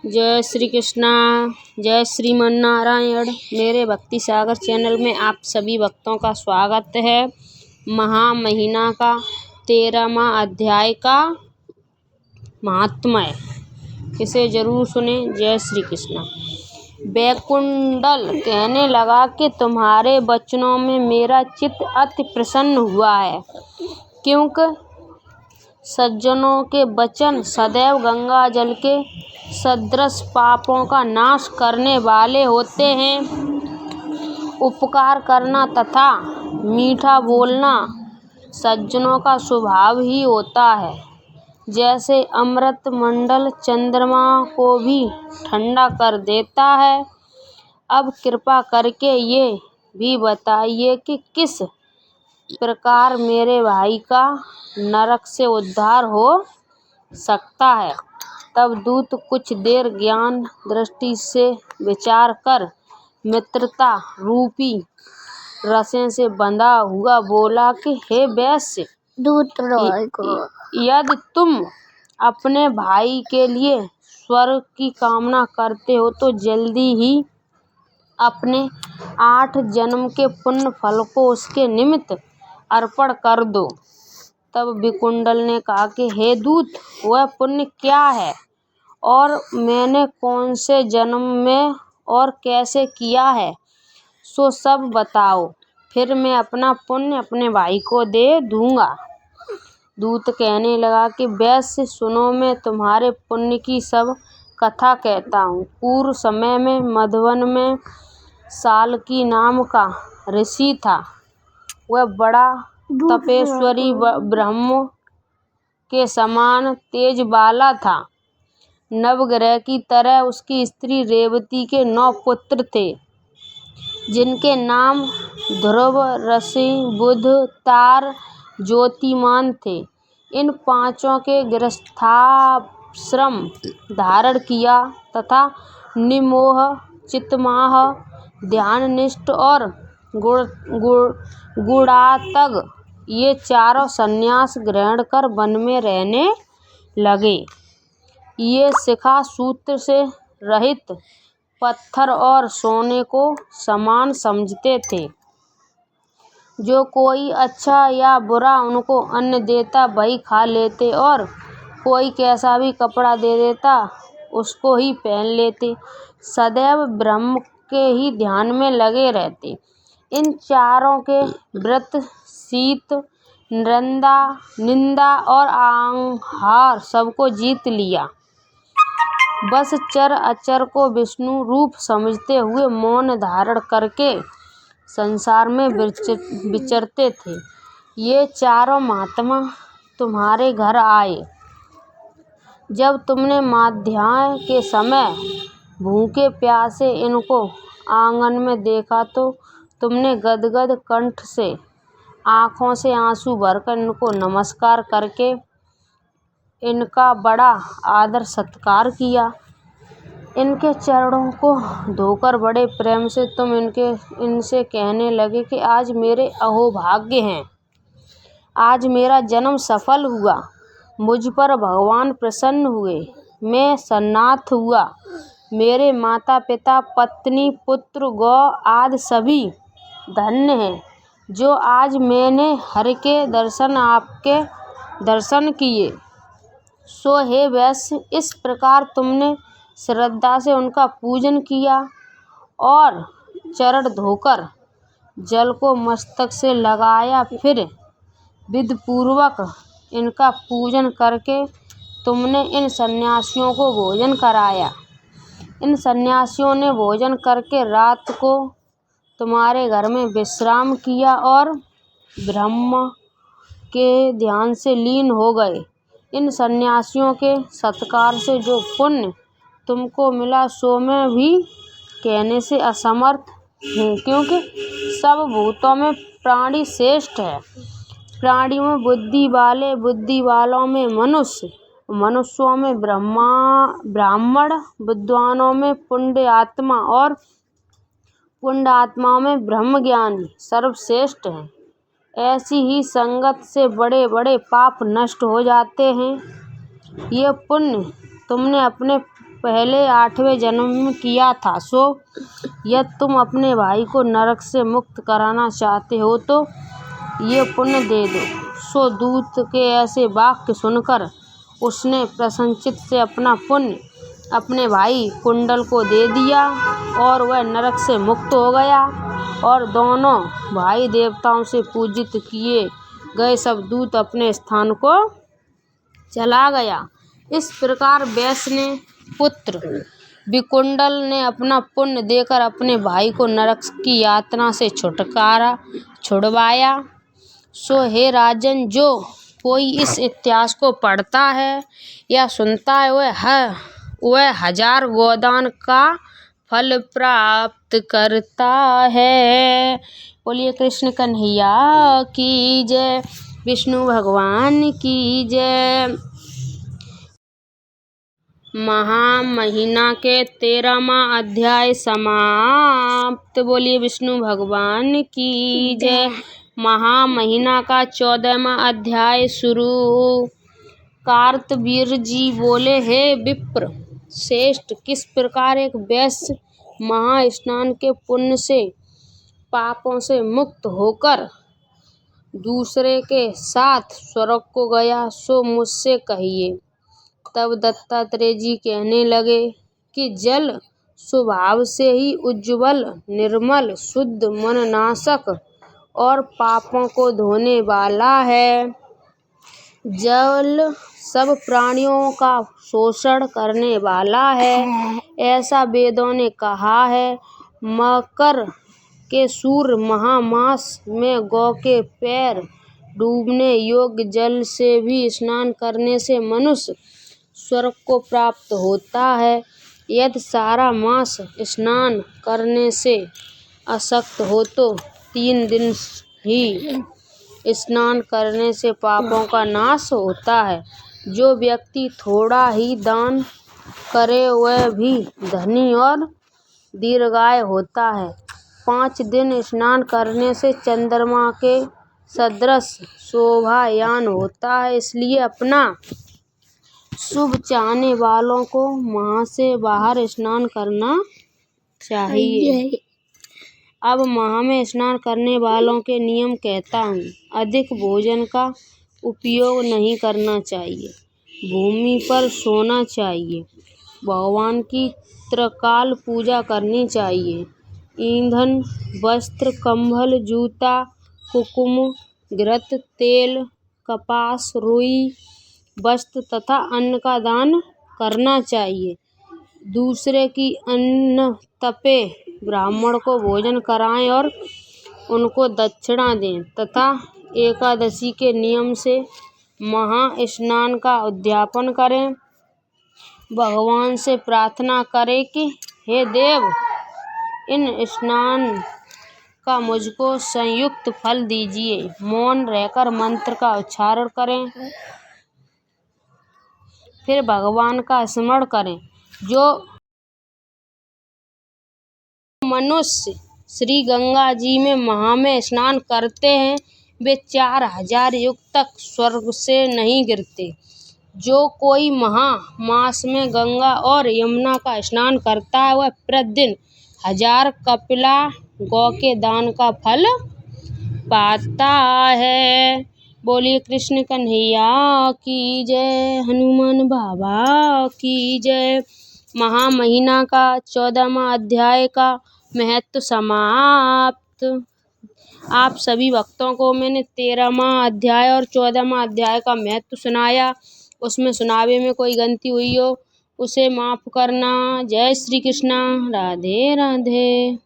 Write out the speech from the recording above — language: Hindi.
जय श्री कृष्णा। जय श्रीमन नारायण। मेरे भक्ति सागर चैनल में आप सभी भक्तों का स्वागत है। महा महीना का 13वां अध्याय का महात्म्य, इसे जरूर सुने। जय श्री कृष्णा। वैकुंडल कहने लगा कि तुम्हारे वचनों में मेरा चित्त अति प्रसन्न हुआ है, क्योंकि सज्जनों के वचन सदैव गंगा जल के सदृश पापों का नाश करने वाले होते हैं। उपकार करना तथा मीठा बोलना सज्जनों का स्वभाव ही होता है। जैसे अमृत मंडल चंद्रमा को भी ठंडा कर देता है। अब कृपा करके ये भी बताइए कि किस प्रकार मेरे भाई का नरक से उद्धार हो सकता है। तब दूत कुछ देर ज्ञान दृष्टि से विचार कर मित्रता रूपी रस्से से बंधा हुआ बोला कि हे वैश्य, यदि तुम अपने भाई के लिए स्वर्ग की कामना करते हो तो जल्दी ही अपने 8 जन्म के पुण्य फल को उसके निमित्त अर्पण कर दो। तब विकुंडल ने कहा कि हे दूत, वह पुण्य क्या है और मैंने कौन से जन्म में और कैसे किया है, सो सब बताओ, फिर मैं अपना पुण्य अपने भाई को दे दूंगा। दूत कहने लगा कि वैश्य सुनो, मैं तुम्हारे पुण्य की सब कथा कहता हूँ। पूर्व समय में मधुवन में साल्की नाम का ऋषि था। वह बड़ा तपेश्वरी ब्रह्म के समान तेज वाला था। नवग्रह की तरह उसकी स्त्री रेवती के 9 पुत्र थे, जिनके नाम ध्रुव, ऋषि, बुध, तार, ज्योतिमान थे। इन 5 के गृहस्थाश्रम धारण किया तथा निमोह, चित्तमाह, ध्याननिष्ठ और गुणातग ये 4 संन्यास ग्रहण कर वन में रहने लगे। ये शिखा सूत्र से रहित पत्थर और सोने को समान समझते थे। जो कोई अच्छा या बुरा उनको अन्न देता वही खा लेते और कोई कैसा भी कपड़ा दे देता उसको ही पहन लेते। सदैव ब्रह्म के ही ध्यान में लगे रहते। इन 4 के व्रत, शीत, निंदा और आहार सबको जीत लिया। बस चर अचर को विष्णु रूप समझते हुए मौन धारण करके संसार में विचरते थे। ये 4 महात्मा तुम्हारे घर आए। जब तुमने मध्याह्न के समय भूखे प्यासे इनको आंगन में देखा तो तुमने गदगद कंठ से आँखों से आंसू भरकर इनको नमस्कार करके इनका बड़ा आदर सत्कार किया। इनके चरणों को धोकर बड़े प्रेम से तुम इनसे कहने लगे कि आज मेरे अहोभाग्य हैं, आज मेरा जन्म सफल हुआ, मुझ पर भगवान प्रसन्न हुए, मैं सन्नाथ हुआ, मेरे माता पिता, पत्नी, पुत्र, गौ आदि सभी धन्य हैं, जो आज मैंने हरि के दर्शन आपके दर्शन किए। सो हे वैश्य, इस प्रकार तुमने श्रद्धा से उनका पूजन किया और चरण धोकर जल को मस्तक से लगाया, फिर विधिपूर्वक इनका पूजन करके तुमने इन सन्यासियों को भोजन कराया। इन सन्यासियों ने भोजन करके रात को तुम्हारे घर में विश्राम किया और ब्रह्म के ध्यान से लीन हो गए। इन सन्यासियों के सत्कार से जो पुण्य तुमको मिला सो मैं भी कहने से असमर्थ हूँ, क्योंकि सब भूतों में प्राणी श्रेष्ठ है। प्राणियों में बुद्धि वाले, बुद्धि वालों में मनुष्य, मनुष्यों में ब्राह्मण, विद्वानों में पुण्य आत्मा और पुण्य आत्माओं में ब्रह्मज्ञानी सर्वश्रेष्ठ हैं। ऐसी ही संगत से बड़े बड़े पाप नष्ट हो जाते हैं। ये पुण्य तुमने अपने पहले 8वें जन्म में किया था। सो यदि तुम अपने भाई को नरक से मुक्त कराना चाहते हो तो ये पुण्य दे दो। सो दूत के ऐसे वाक्य सुनकर उसने प्रसन्नचित्त से अपना पुण्य अपने भाई कुंडल को दे दिया और वह नरक से मुक्त हो गया और दोनों भाई देवताओं से पूजित किए गए सब दूत अपने स्थान को चला गया। इस प्रकार वैश्य ने पुत्र विकुंडल ने अपना पुण्य देकर अपने भाई को नरक की यातना से छुड़वाया। सो हे राजन, जो कोई इस इतिहास को पढ़ता है या सुनता है वह 1000 गोदान का फल प्राप्त करता है। बोलिए कृष्ण कन्हैया की जय, विष्णु भगवान की जय। महामहिना के 13वां अध्याय समाप्त। बोलिए विष्णु भगवान की जय। महामहिना का 14वां अध्याय शुरू। कार्तवीर्य जी बोले, हे विप्र श्रेष्ठ, किस प्रकार एक वैश्य महास्नान के पुण्य से पापों से मुक्त होकर दूसरे के साथ स्वर्ग को गया, सो मुझसे कहिए। तब दत्तात्रेय जी कहने लगे कि जल स्वभाव से ही उज्ज्वल, निर्मल, शुद्ध, मननाशक और पापों को धोने वाला है। जल सब प्राणियों का शोषण करने वाला है, ऐसा वेदों ने कहा है। मकर के सूर्य महामास में गौ के पैर डूबने योग्य जल से भी स्नान करने से मनुष्य स्वर्ग को प्राप्त होता है। यदि सारा मास स्नान करने से अशक्त हो तो 3 दिन ही स्नान करने से पापों का नाश होता है। जो व्यक्ति थोड़ा ही दान करे वह भी धनी और दीर्घायु होता है। 5 दिन स्नान करने से चंद्रमा के सदृश शोभायान होता है। इसलिए अपना शुभ चाहने वालों को माह से बाहर स्नान करना चाहिए। अब माह में स्नान करने वालों के नियम कहता हूँ। अधिक भोजन का उपयोग नहीं करना चाहिए। भूमि पर सोना चाहिए। भगवान की त्रिकाल पूजा करनी चाहिए। ईंधन, वस्त्र, कंबल, जूता, कुकुम, घृत, तेल, कपास, रुई, वस्त्र तथा अन्न का दान करना चाहिए। दूसरे की अन्न तपे ब्राह्मण को भोजन कराएं और उनको दक्षिणा दें तथा एकादशी के नियम से महास्नान का उद्यापन करें। भगवान से प्रार्थना करें कि हे देव, इन स्नान का मुझको संयुक्त फल दीजिए। मौन रहकर मंत्र का उच्चारण करें, फिर भगवान का स्मरण करें। जो मनुष्य श्री गंगा जी में महा में स्नान करते हैं वे 4000 युग तक स्वर्ग से नहीं गिरते। जो कोई मास में गंगा और यमुना का स्नान करता है वह प्रतिदिन 1000 कपिला गौ के दान का फल पाता है। बोलिए कृष्ण कन्हैया की जय, हनुमान बाबा की जय। महामहिना का 14वां अध्याय का महत्व समाप्त। आप सभी भक्तों को मैंने 13वां अध्याय और 14वां अध्याय का महत्व सुनाया। उसमें सुनावे में कोई गलती हुई हो उसे माफ करना। जय श्री कृष्णा। राधे राधे।